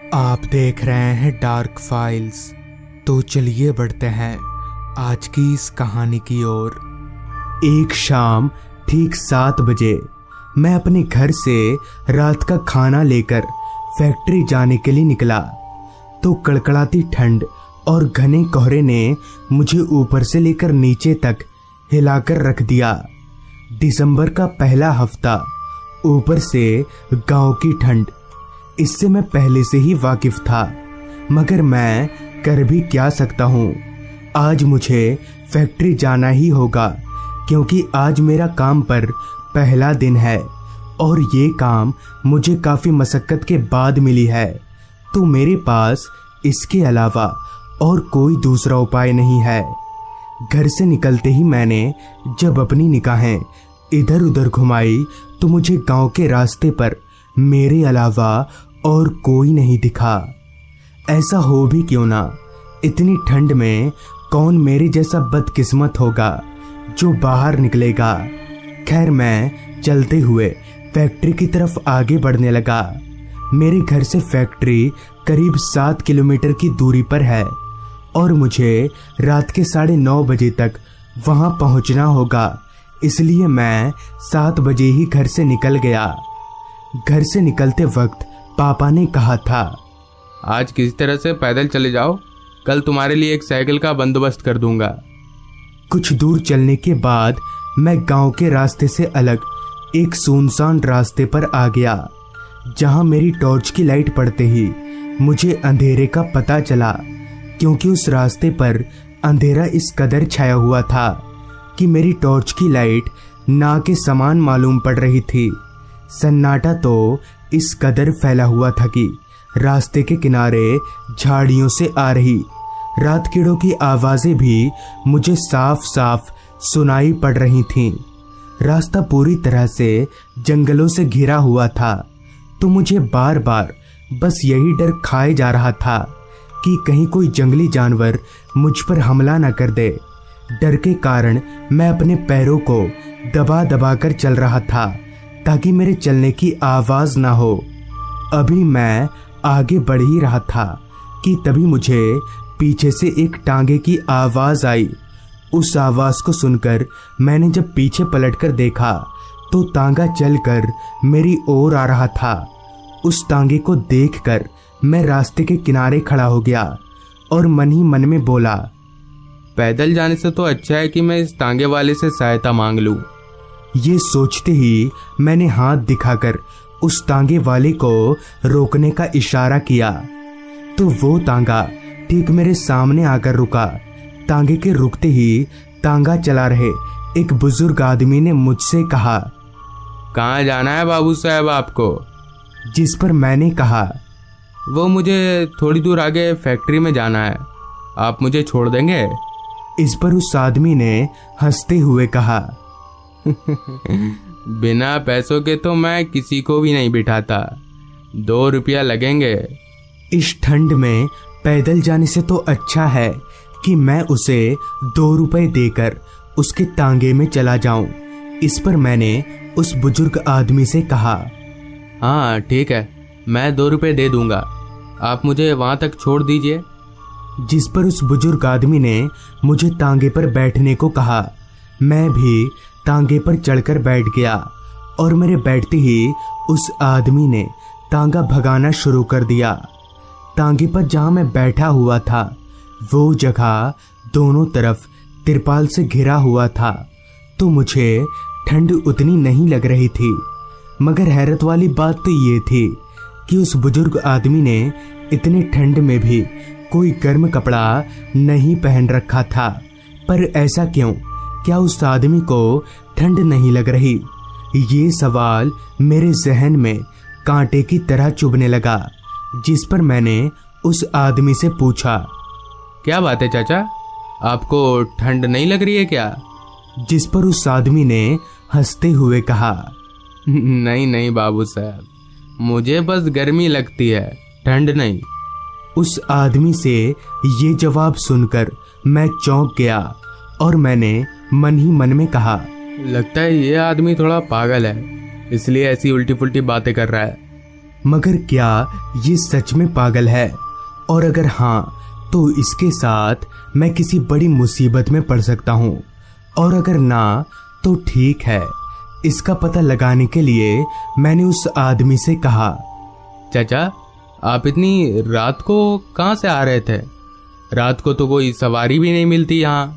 आप देख रहे हैं डार्क फाइल्स। तो चलिए बढ़ते हैं आज की इस कहानी की ओर। एक शाम ठीक 7 बजे मैं अपने घर से रात का खाना लेकर फैक्ट्री जाने के लिए निकला तो कड़कड़ाती ठंड और घने कोहरे ने मुझे ऊपर से लेकर नीचे तक हिलाकर रख दिया। दिसंबर का पहला हफ्ता, ऊपर से गांव की ठंड, इससे मैं पहले से ही वाकिफ था, मगर मैं कर भी क्या सकता हूँ। आज मुझे फैक्ट्री जाना ही होगा क्योंकि आज मेरा काम पर पहला दिन है और ये काम मुझे काफ़ी मशक्क़त के बाद मिली है, तो मेरे पास इसके अलावा और कोई दूसरा उपाय नहीं है। घर से निकलते ही मैंने जब अपनी निगाहें इधर उधर घुमाई तो मुझे गांव के रास्ते पर मेरे अलावा और कोई नहीं दिखा। ऐसा हो भी क्यों ना, इतनी ठंड में कौन मेरे जैसा बदकिस्मत होगा जो बाहर निकलेगा। खैर, मैं चलते हुए फैक्ट्री की तरफ आगे बढ़ने लगा। मेरे घर से फैक्ट्री करीब 7 किलोमीटर की दूरी पर है और मुझे रात के 9:30 बजे तक वहां पहुंचना होगा, इसलिए मैं 7 बजे ही घर से निकल गया। घर से निकलते वक्त पापा ने कहा था, आज किसी तरह से पैदल चले जाओ, कल तुम्हारे लिए एक साइकिल का बंदोबस्त कर दूंगा। कुछ दूर चलने के बाद मैं गांव के रास्ते से अलग एक सुनसान रास्ते पर आ गया, जहां मेरी टॉर्च की लाइट पड़ते ही मुझे अंधेरे का पता चला, क्योंकि उस रास्ते पर अंधेरा इस कदर छाया हुआ था कि मेरी टॉर्च की लाइट ना के समान मालूम पड़ रही थी। सन्नाटा तो इस कदर फैला हुआ था कि रास्ते के किनारे झाड़ियों से आ रही रात कीड़ों की आवाजें भी मुझे साफ साफ सुनाई पड़ रही थीं। रास्ता पूरी तरह से जंगलों से घिरा हुआ था, तो मुझे बार बार बस यही डर खाए जा रहा था कि कहीं कोई जंगली जानवर मुझ पर हमला न कर दे। डर के कारण मैं अपने पैरों को दबा दबा कर चल रहा था ताकि मेरे चलने की आवाज ना हो। अभी मैं आगे बढ़ ही रहा था कि तभी मुझे पीछे से एक टांगे की आवाज आई। उस आवाज को सुनकर मैंने जब पीछे पलटकर देखा तो तांगा चलकर मेरी ओर आ रहा था। उस तांगे को देखकर मैं रास्ते के किनारे खड़ा हो गया और मन ही मन में बोला, पैदल जाने से तो अच्छा है कि मैं इस तांगे वाले से सहायता मांग लूं। ये सोचते ही मैंने हाथ दिखाकर उस तांगे वाले को रोकने का इशारा किया, तो वो तांगा ठीक मेरे सामने आकर रुका। तांगे के रुकते ही तांगा चला रहे एक बुजुर्ग आदमी ने मुझसे कहा, कहाँ जाना है बाबू साहब आपको? जिस पर मैंने कहा, वो मुझे थोड़ी दूर आगे फैक्ट्री में जाना है, आप मुझे छोड़ देंगे? इस पर उस आदमी ने हंसते हुए कहा, बिना पैसों के तो मैं किसी को भी नहीं बिठाता, 2 रुपया लगेंगे। इस ठंड में पैदल जाने से तो अच्छा है कि मैं उसे 2 रुपए देकर उसके तांगे में चला जाऊं। इस पर मैंने उस बुजुर्ग आदमी से कहा, हाँ ठीक है, मैं 2 रुपए दे दूंगा, आप मुझे वहां तक छोड़ दीजिए। जिस पर उस बुजुर्ग आदमी ने मुझे तांगे पर बैठने को कहा। मैं भी तांगे पर चढ़कर बैठ गया और मेरे बैठते ही उस आदमी ने तांगा भगाना शुरू कर दिया। तांगे पर जहां मैं बैठा हुआ था वो जगह दोनों तरफ तिरपाल से घिरा हुआ था, तो मुझे ठंड उतनी नहीं लग रही थी। मगर हैरत वाली बात तो ये थी कि उस बुजुर्ग आदमी ने इतने ठंड में भी कोई गर्म कपड़ा नहीं पहन रखा था। पर ऐसा क्यों? क्या उस आदमी को ठंड नहीं लग रही? ये सवाल मेरे जहन में कांटे की तरह चुभने लगा। जिस पर मैंने उस आदमी से पूछा, क्या बात है चाचा, आपको ठंड नहीं लग रही है क्या? जिस पर उस आदमी ने हंसते हुए कहा, नहीं नहीं बाबू साहब, मुझे बस गर्मी लगती है, ठंड नहीं। उस आदमी से ये जवाब सुनकर मैं चौंक गया और मैंने मन ही मन में कहा, लगता है ये आदमी थोड़ा पागल है, इसलिए ऐसी उल्टी पुल्टी बातें कर रहा है। मगर क्या ये सच में पागल है? और अगर हाँ तो इसके साथ मैं किसी बड़ी मुसीबत में पड़ सकता हूँ, और अगर ना तो ठीक है। इसका पता लगाने के लिए मैंने उस आदमी से कहा, चाचा आप इतनी रात को कहाँ से आ रहे थे? रात को तो कोई सवारी भी नहीं मिलती यहाँ।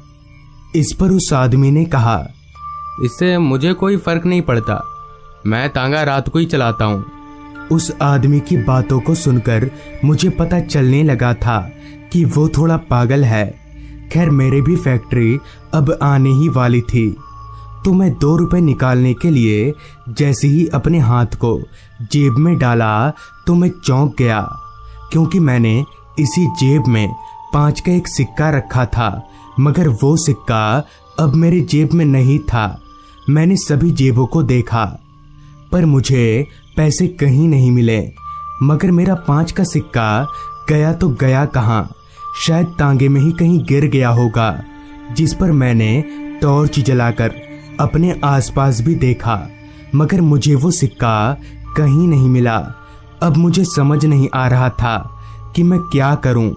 इस पर उस आदमी ने कहा, इससे मुझे कोई फर्क नहीं पड़ता, मैं तांगा रात को ही चलाता हूँ। उस आदमी की बातों को सुनकर मुझे पता चलने लगा था कि वो थोड़ा पागल है। खैर मेरे भी फैक्ट्री अब आने ही वाली थी, तो मैं 2 रुपए निकालने के लिए जैसे ही अपने हाथ को जेब में डाला तो मैं चौंक गया, क्योंकि मैंने इसी जेब में 5 का एक सिक्का रखा था, मगर वो सिक्का अब मेरे जेब में नहीं था। मैंने सभी जेबों को देखा पर मुझे पैसे कहीं नहीं मिले, मगर मेरा 5 का सिक्का गया तो गया कहाँ, शायद तांगे में ही कहीं गिर गया होगा। जिस पर मैंने टॉर्च जलाकर अपने आसपास भी देखा, मगर मुझे वो सिक्का कहीं नहीं मिला। अब मुझे समझ नहीं आ रहा था कि मैं क्या करूं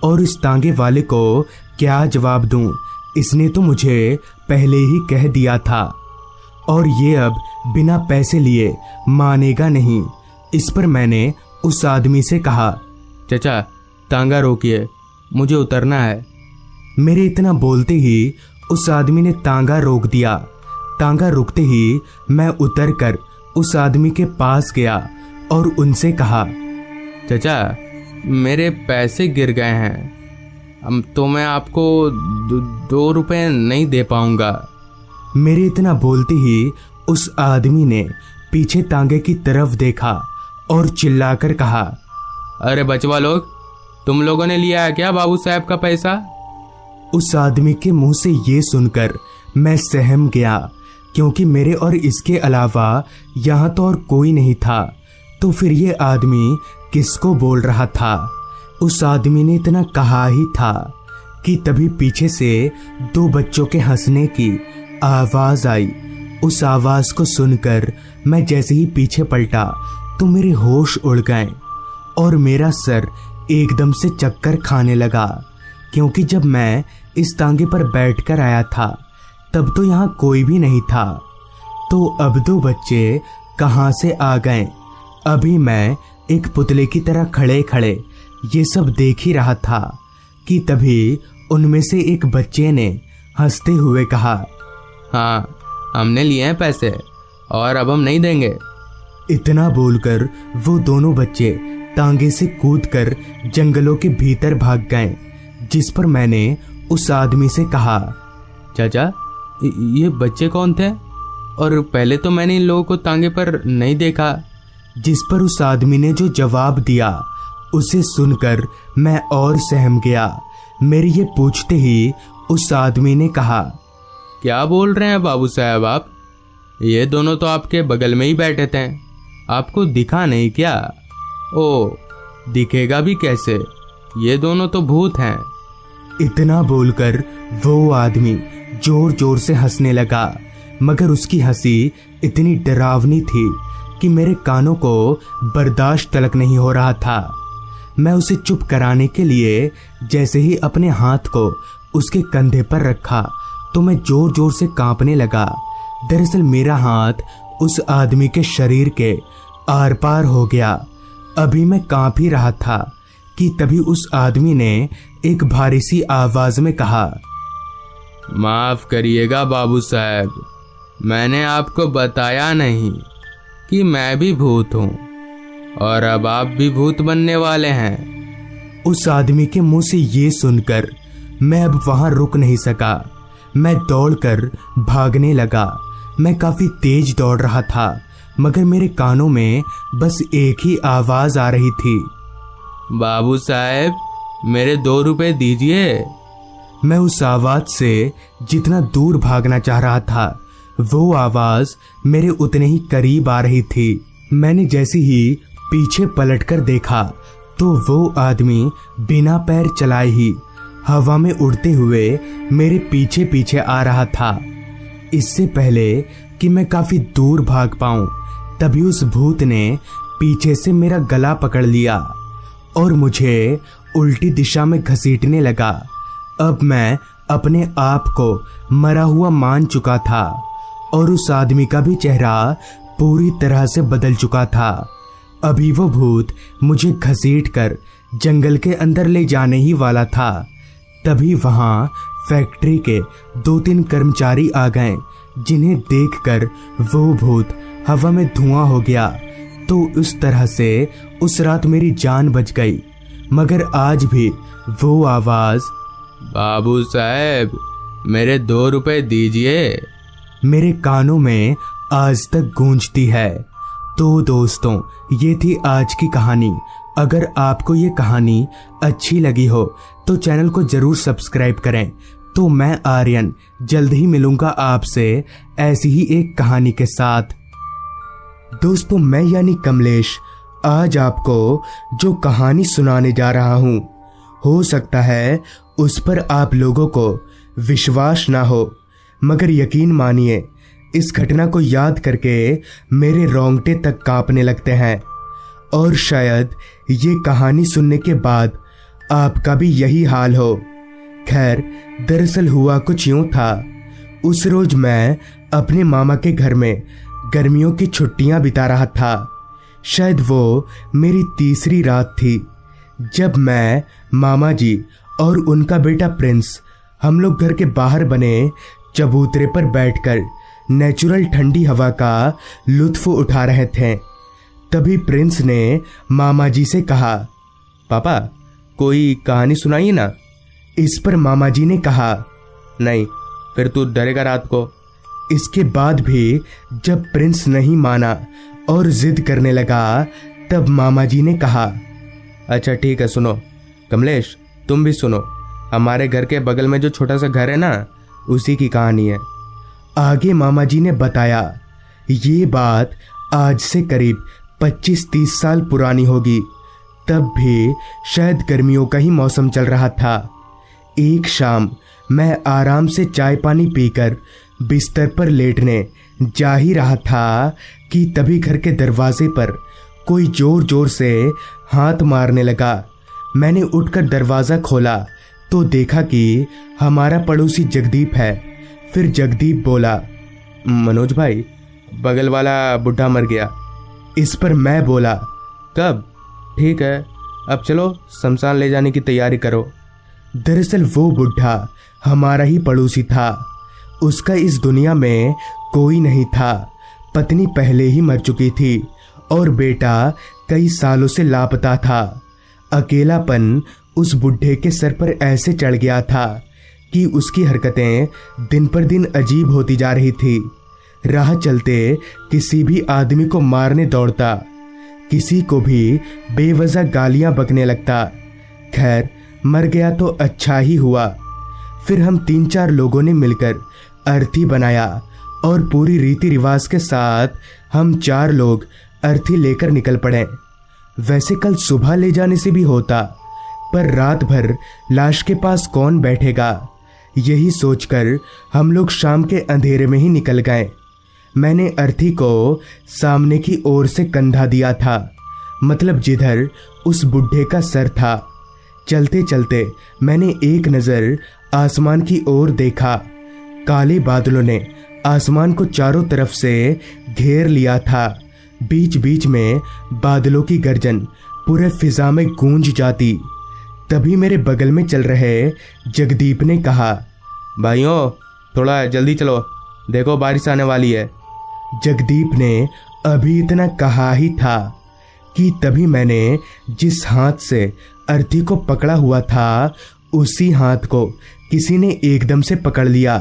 और इस तांगे वाले को क्या जवाब दूं। इसने तो मुझे पहले ही कह दिया था और ये अब बिना पैसे लिए मानेगा नहीं। इस पर मैंने उस आदमी से कहा, चाचा तांगा रोकिए, मुझे उतरना है। मेरे इतना बोलते ही उस आदमी ने तांगा रोक दिया। तांगा रुकते ही मैं उतरकर उस आदमी के पास गया और उनसे कहा, चाचा मेरे पैसे गिर गए हैं, अब तो मैं आपको 2 रुपए नहीं दे पाऊंगा। मेरे इतना बोलते ही उस आदमी ने पीछे तांगे की तरफ देखा और चिल्लाकर कहा, अरे बचवा लोग, तुम लोगों ने लिया है क्या बाबू साहब का पैसा? उस आदमी के मुंह से ये सुनकर मैं सहम गया, क्योंकि मेरे और इसके अलावा यहाँ तो और कोई नहीं था। तो फिर ये आदमी किसको बोल रहा था? उस आदमी ने इतना कहा ही था कि तभी पीछे से 2 बच्चों के हंसने की आवाज आई। उस आवाज को सुनकर मैं जैसे ही पीछे पलटा तो मेरे होश उड़ गए और मेरा सर एकदम से चक्कर खाने लगा, क्योंकि जब मैं इस तांगे पर बैठकर आया था तब तो यहाँ कोई भी नहीं था। तो अब 2 बच्चे कहाँ से आ गए? अभी मैं एक पुतले की तरह खड़े खड़े ये सब देख ही रहा था कि तभी उनमें से एक बच्चे ने हंसते हुए कहा, हाँ हमने लिए हैं पैसे और अब हम नहीं देंगे। इतना बोलकर वो दोनों बच्चे तांगे से कूदकर जंगलों के भीतर भाग गए। जिस पर मैंने उस आदमी से कहा, चाचा ये बच्चे कौन थे? और पहले तो मैंने इन लोगों को तांगे पर नहीं देखा। जिस पर उस आदमी ने जो जवाब दिया उसे सुनकर मैं और सहम गया। मेरे ये पूछते ही उस आदमी ने कहा, क्या बोल रहे हैं बाबू साहब आप? ये दोनों तो आपके बगल में ही बैठे थे, आपको दिखा नहीं क्या? ओ दिखेगा भी कैसे, ये दोनों तो भूत हैं। इतना बोलकर वो आदमी जोर जोर से हंसने लगा, मगर उसकी हंसी इतनी डरावनी थी कि मेरे कानों को बर्दाश्त तलक नहीं हो रहा था। मैं उसे चुप कराने के लिए जैसे ही अपने हाथ को उसके कंधे पर रखा तो मैं जोर जोर से कांपने लगा। दरअसल मेरा हाथ उस आदमी के शरीर के आर पार हो गया। अभी मैं कांप ही रहा था कि तभी उस आदमी ने एक भारी सी आवाज में कहा, माफ करिएगा बाबू साहब, मैंने आपको बताया नहीं कि मैं भी भूत हूँ और अब आप भी भूत बनने वाले हैं। उस आदमी के मुंह से ये सुनकर मैं अब वहां रुक नहीं सका। मैं दौड़कर भागने लगा। मैं काफी तेज दौड़ रहा था, मगर मेरे कानों में बस एक ही आवाज आ रही थी, बाबू साहब मेरे 2 रुपए दीजिए। मैं उस आवाज से जितना दूर भागना चाह रहा था वो आवाज मेरे उतने ही करीब आ रही थी। मैंने जैसे ही पीछे पलटकर देखा तो वो आदमी बिना पैर चलाए ही हवा में उड़ते हुए मेरे पीछे पीछे आ रहा था। इससे पहले कि मैं काफी दूर भाग पाऊं तभी उस भूत ने पीछे से मेरा गला पकड़ लिया और मुझे उल्टी दिशा में घसीटने लगा। अब मैं अपने आप को मरा हुआ मान चुका था और उस आदमी का भी चेहरा पूरी तरह से बदल चुका था। अभी वो भूत मुझे घसीटकर जंगल के अंदर ले जाने ही वाला था। तभी वहां फैक्ट्री के 2-3 कर्मचारी आ गए, जिन्हें देखकर वो भूत हवा में धुआं हो गया। तो उस तरह से उस रात मेरी जान बच गई। मगर आज भी वो आवाज, बाबू साहब मेरे 2 रुपए दीजिए, मेरे कानों में आज तक गूंजती है। तो दोस्तों, ये थी आज की कहानी। अगर आपको ये कहानी अच्छी लगी हो तो चैनल को जरूर सब्सक्राइब करें। तो मैं आर्यन जल्द ही मिलूंगा आपसे ऐसी ही एक कहानी के साथ। दोस्तों, मैं यानी कमलेश आज आपको जो कहानी सुनाने जा रहा हूं, हो सकता है उस पर आप लोगों को विश्वास ना हो, मगर यकीन मानिए इस घटना को याद करके मेरे रोंगटे तक कांपने लगते हैं। और शायद ये कहानी सुनने के बाद आपका भी यही हाल हो। खैर, दरअसल हुआ कुछ यूं था। उस रोज मैं अपने मामा के घर में गर्मियों की छुट्टियां बिता रहा था। शायद वो मेरी तीसरी रात थी जब मैं, मामा जी और उनका बेटा प्रिंस, हम लोग घर के बाहर बने चबूतरे पर बैठकर नेचुरल ठंडी हवा का लुत्फ उठा रहे थे। तभी प्रिंस ने मामा जी से कहा, पापा कोई कहानी सुनाइए ना। इस पर मामा जी ने कहा, नहीं, फिर तू डरेगा रात को। इसके बाद भी जब प्रिंस नहीं माना और जिद करने लगा, तब मामा जी ने कहा, अच्छा ठीक है, सुनो कमलेश, तुम भी सुनो। हमारे घर के बगल में जो छोटा सा घर है ना, उसी की कहानी है। आगे मामा जी ने बताया, ये बात आज से करीब 25-30 साल पुरानी होगी। तब भी शायद गर्मियों का ही मौसम चल रहा था। एक शाम मैं आराम से चाय पानी पीकर बिस्तर पर लेटने जा ही रहा था कि तभी घर के दरवाजे पर कोई जोर जोर से हाथ मारने लगा। मैंने उठकर दरवाज़ा खोला तो देखा कि हमारा पड़ोसी जगदीप है। फिर जगदीप बोला, मनोज भाई, बगल वाला बुढ़ा मर गया। इस पर मैं बोला, कब? ठीक है, अब चलो शमशान ले जाने की तैयारी करो। दरअसल वो बुढ़ा हमारा ही पड़ोसी था। उसका इस दुनिया में कोई नहीं था। पत्नी पहले ही मर चुकी थी और बेटा कई सालों से लापता था। अकेलापन उस बुढ़े के सर पर ऐसे चढ़ गया था कि उसकी हरकतें दिन पर दिन अजीब होती जा रही थी। राह चलते किसी भी आदमी को मारने दौड़ता, किसी को भी बेवजह गालियां बकने लगता। खैर, मर गया तो अच्छा ही हुआ। फिर हम 3-4 लोगों ने मिलकर अर्थी बनाया और पूरी रीति रिवाज के साथ हम 4 लोग अर्थी लेकर निकल पड़े। वैसे कल सुबह ले जाने से भी होता, पर रात भर लाश के पास कौन बैठेगा, यही सोचकर हम लोग शाम के अंधेरे में ही निकल गए। मैंने अर्थी को सामने की ओर से कंधा दिया था, मतलब जिधर उस बुढ़े का सर था। चलते चलते मैंने एक नज़र आसमान की ओर देखा। काले बादलों ने आसमान को चारों तरफ से घेर लिया था। बीच बीच में बादलों की गर्जन पूरे फिजा में गूंज जाती। तभी मेरे बगल में चल रहे जगदीप ने कहा, भाइयों थोड़ा जल्दी चलो, देखो बारिश आने वाली है। जगदीप ने अभी इतना कहा ही था कि तभी मैंने जिस हाथ से अर्थी को पकड़ा हुआ था, उसी हाथ को किसी ने एकदम से पकड़ लिया।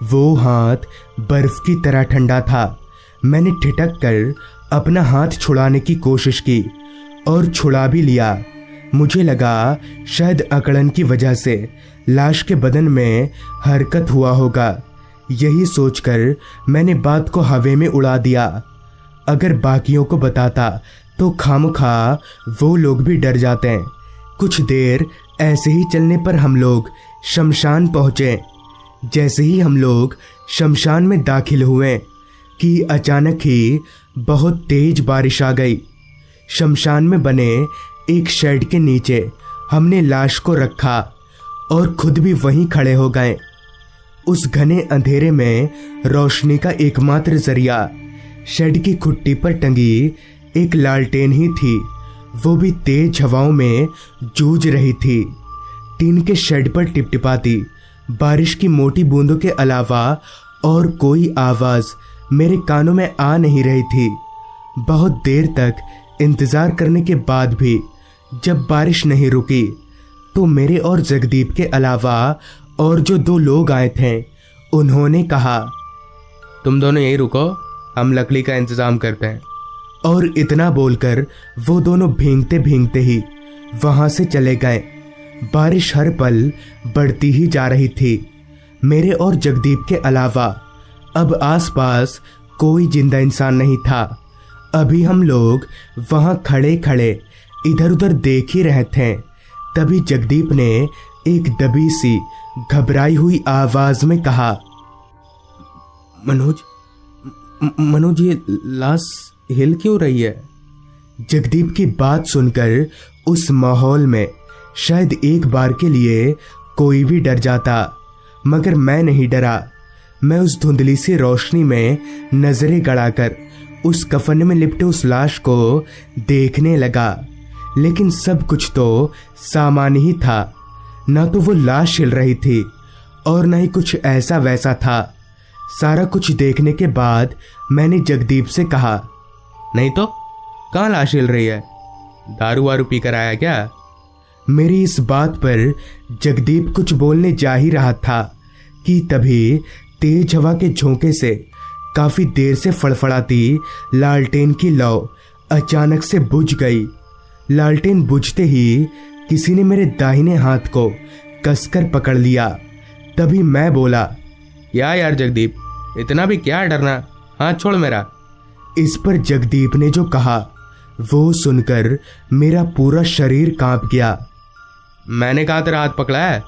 वो हाथ बर्फ की तरह ठंडा था। मैंने ठिठक कर अपना हाथ छुड़ाने की कोशिश की और छुड़ा भी लिया। मुझे लगा शायद अकड़न की वजह से लाश के बदन में हरकत हुआ होगा। यही सोचकर मैंने बात को हवा में उड़ा दिया। अगर बाकियों को बताता तो खामखा वो लोग भी डर जाते। कुछ देर ऐसे ही चलने पर हम लोग शमशान पहुंचे। जैसे ही हम लोग शमशान में दाखिल हुए कि अचानक ही बहुत तेज बारिश आ गई। शमशान में बने एक शेड के नीचे हमने लाश को रखा और खुद भी वहीं खड़े हो गए। उस घने अंधेरे में रोशनी का एकमात्र जरिया शेड की खुट्टी पर टंगी एक लालटेन ही थी। वो भी तेज हवाओं में जूझ रही थी। टीन के शेड पर टिपटिपाती बारिश की मोटी बूंदों के अलावा और कोई आवाज मेरे कानों में आ नहीं रही थी। बहुत देर तक इंतजार करने के बाद भी जब बारिश नहीं रुकी तो मेरे और जगदीप के अलावा और जो 2 लोग आए थे उन्होंने कहा, तुम दोनों यहीं रुको, हम लकड़ी का इंतजाम करते हैं। और इतना बोलकर वो दोनों भींगते भींगते ही वहां से चले गए। बारिश हर पल बढ़ती ही जा रही थी। मेरे और जगदीप के अलावा अब आसपास कोई जिंदा इंसान नहीं था। अभी हम लोग वहां खड़े खड़े इधर उधर देख ही रहे थे। तभी जगदीप ने एक दबी सी घबराई हुई आवाज में कहा, मनोज ये लाश हिल क्यों रही है? जगदीप की बात सुनकर उस माहौल में शायद एक बार के लिए कोई भी डर जाता, मगर मैं नहीं डरा। मैं उस धुंधली सी रोशनी में नजरें गड़ाकर उस कफन में लिपटे उस लाश को देखने लगा। लेकिन सब कुछ तो सामान्य ही था। ना तो वो लाश हिल रही थी और न ही कुछ ऐसा वैसा था। सारा कुछ देखने के बाद मैंने जगदीप से कहा, नहीं तो कहाँ लाश हिल रही है? दारू वारू पी कर आया क्या? मेरी इस बात पर जगदीप कुछ बोलने जा ही रहा था कि तभी तेज हवा के झोंके से काफी देर से फड़फड़ाती लालटेन की लौ अचानक से बुझ गई। लालटेन बुझते ही किसी ने मेरे दाहिने हाथ को कसकर पकड़ लिया। तभी मैं बोला, क्या यार जगदीप, इतना भी क्या डरना, हाथ छोड़ मेरा। इस पर जगदीप ने जो कहा वो सुनकर मेरा पूरा शरीर कांप गया। मैंने कहा तेरा हाथ पकड़ा है?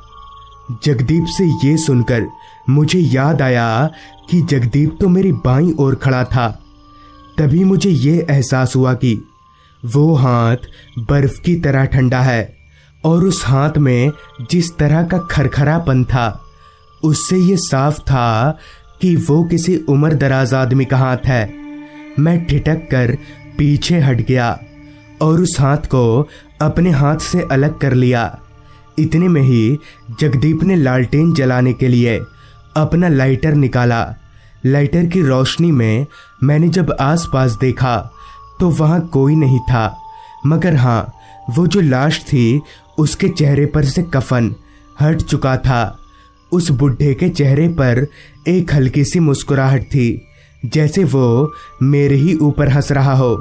जगदीप से ये सुनकर मुझे याद आया कि जगदीप तो मेरी बाईं ओर खड़ा था। तभी मुझे ये एहसास हुआ कि वो हाथ बर्फ की तरह ठंडा है और उस हाथ में जिस तरह का खरखरापन था उससे ये साफ था कि वो किसी उम्र दराज आदमी का हाथ है। मैं ठिठक कर पीछे हट गया और उस हाथ को अपने हाथ से अलग कर लिया। इतने में ही जगदीप ने लालटेन जलाने के लिए अपना लाइटर निकाला। लाइटर की रोशनी में मैंने जब आसपास देखा तो वहां कोई नहीं था, मगर हाँ, वो जो लाश थी उसके चेहरे पर से कफन हट चुका था। उस बुढ़े के चेहरे पर एक हल्की सी मुस्कुराहट थी, जैसे वो मेरे ही ऊपर हंस रहा हो।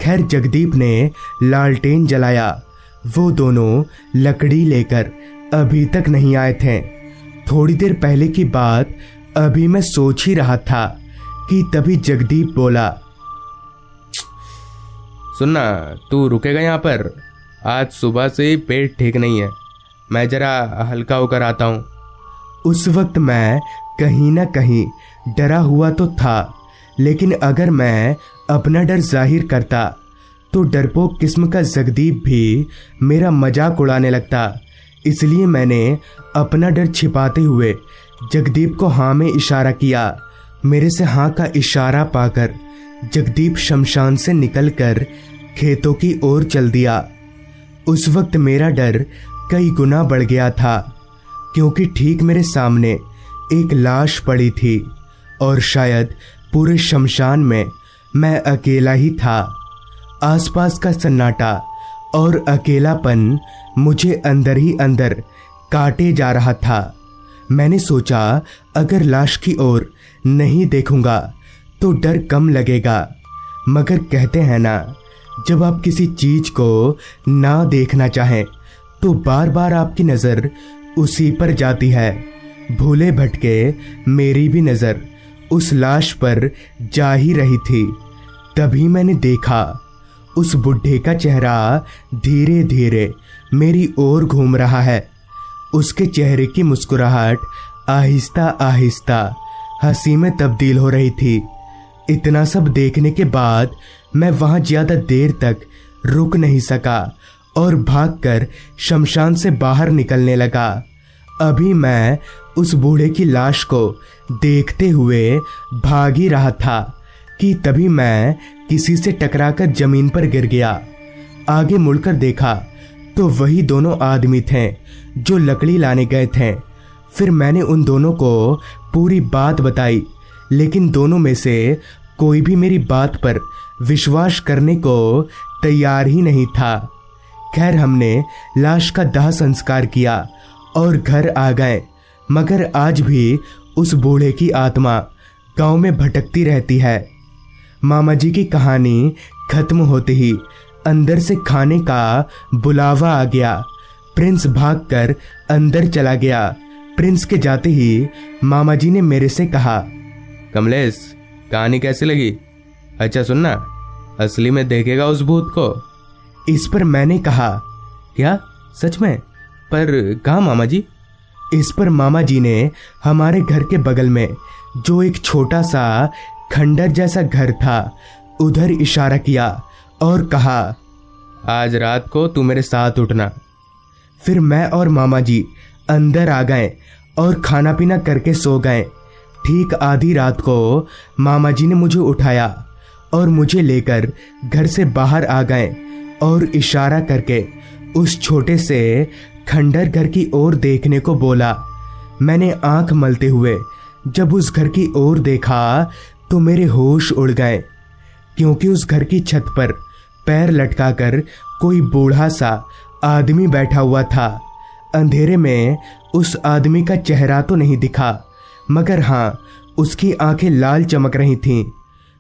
खैर, जगदीप ने लालटेन जलाया। वो दोनों लकड़ी लेकर अभी तक नहीं आए थे। थोड़ी देर पहले की बात अभी मैं सोच ही रहा था कि तभी जगदीप बोला, सुनना, तू रुकेगा यहाँ पर? आज सुबह से ही पेट ठीक नहीं है, मैं जरा हल्का होकर आता हूँ। उस वक्त मैं कहीं ना कहीं डरा हुआ तो था, लेकिन अगर मैं अपना डर जाहिर करता तो डरपोक किस्म का जगदीप भी मेरा मजाक उड़ाने लगता। इसलिए मैंने अपना डर छिपाते हुए जगदीप को हाँ में इशारा किया। मेरे से हाँ का इशारा पाकर जगदीप शमशान से निकलकर खेतों की ओर चल दिया। उस वक्त मेरा डर कई गुना बढ़ गया था, क्योंकि ठीक मेरे सामने एक लाश पड़ी थी और शायद पूरे शमशान में मैं अकेला ही था। आसपास का सन्नाटा और अकेलापन मुझे अंदर ही अंदर काटे जा रहा था। मैंने सोचा अगर लाश की ओर नहीं देखूंगा तो डर कम लगेगा, मगर कहते हैं ना, जब आप किसी चीज को ना देखना चाहें तो बार बार आपकी नजर उसी पर जाती है। भूले भटके मेरी भी नजर उस लाश पर जा ही रही थी। तभी मैंने देखा उस बुढ़े का चेहरा धीरे धीरे मेरी ओर घूम रहा है। उसके चेहरे की मुस्कुराहट आहिस्ता आहिस्ता हंसी में तब्दील हो रही थी। इतना सब देखने के बाद मैं वहां ज्यादा देर तक रुक नहीं सका और भागकर शमशान से बाहर निकलने लगा। अभी मैं उस बूढ़े की लाश को देखते हुए भाग ही रहा था कि तभी मैं किसी से टकराकर जमीन पर गिर गया। आगे मुड़कर देखा तो वही दोनों आदमी थे जो लकड़ी लाने गए थे। फिर मैंने उन दोनों को पूरी बात बताई, लेकिन दोनों में से कोई भी मेरी बात पर विश्वास करने को तैयार ही नहीं था। खैर, हमने लाश का दाह संस्कार किया और घर आ गए, मगर आज भी उस बूढ़े की आत्मा गांव में भटकती रहती है। मामा जी की कहानी खत्म होते ही अंदर से खाने का बुलावा आ गया। प्रिंस भागकर अंदर चला गया। प्रिंस के जाते ही मामा जी ने मेरे से कहा, कमलेश, कहानी कैसी लगी? अच्छा सुनना, असली में देखेगा उस भूत को। इस पर मैंने कहा, क्या सच में? पर कहाँ मामा जी? इस पर मामा जी ने हमारे घर के बगल में जो एक छोटा सा खंडर जैसा घर था उधर इशारा किया और कहा, आज रात को तू मेरे साथ उठना। फिर मैं और मामा जी अंदर आ गए और खाना पीना करके सो गए। ठीक आधी रात को मामा जी ने मुझे उठाया और मुझे लेकर घर से बाहर आ गए और इशारा करके उस छोटे से खंडर घर की ओर देखने को बोला। मैंने आंख मलते हुए जब उस घर की ओर देखा तो मेरे होश उड़ गए, क्योंकि उस घर की छत पर पैर लटकाकर कोई बूढ़ा सा आदमी बैठा हुआ था। अंधेरे में उस आदमी का चेहरा तो नहीं दिखा, मगर हाँ, उसकी आंखें लाल चमक रही थीं।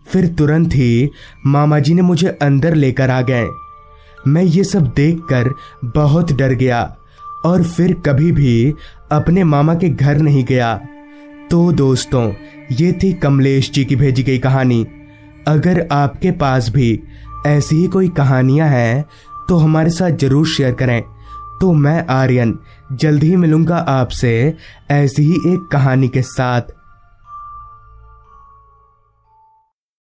फिर तुरंत ही मामा जी ने मुझे अंदर लेकर आ गए। मैं ये सब देखकर बहुत डर गया और फिर कभी भी अपने मामा के घर नहीं गया। तो दोस्तों, ये थी कमलेश जी की भेजी गई कहानी। अगर आपके पास भी ऐसी ही कोई कहानियां हैं तो हमारे साथ जरूर शेयर करें। तो मैं आर्यन जल्द ही मिलूंगा आपसे ऐसी ही एक कहानी के साथ।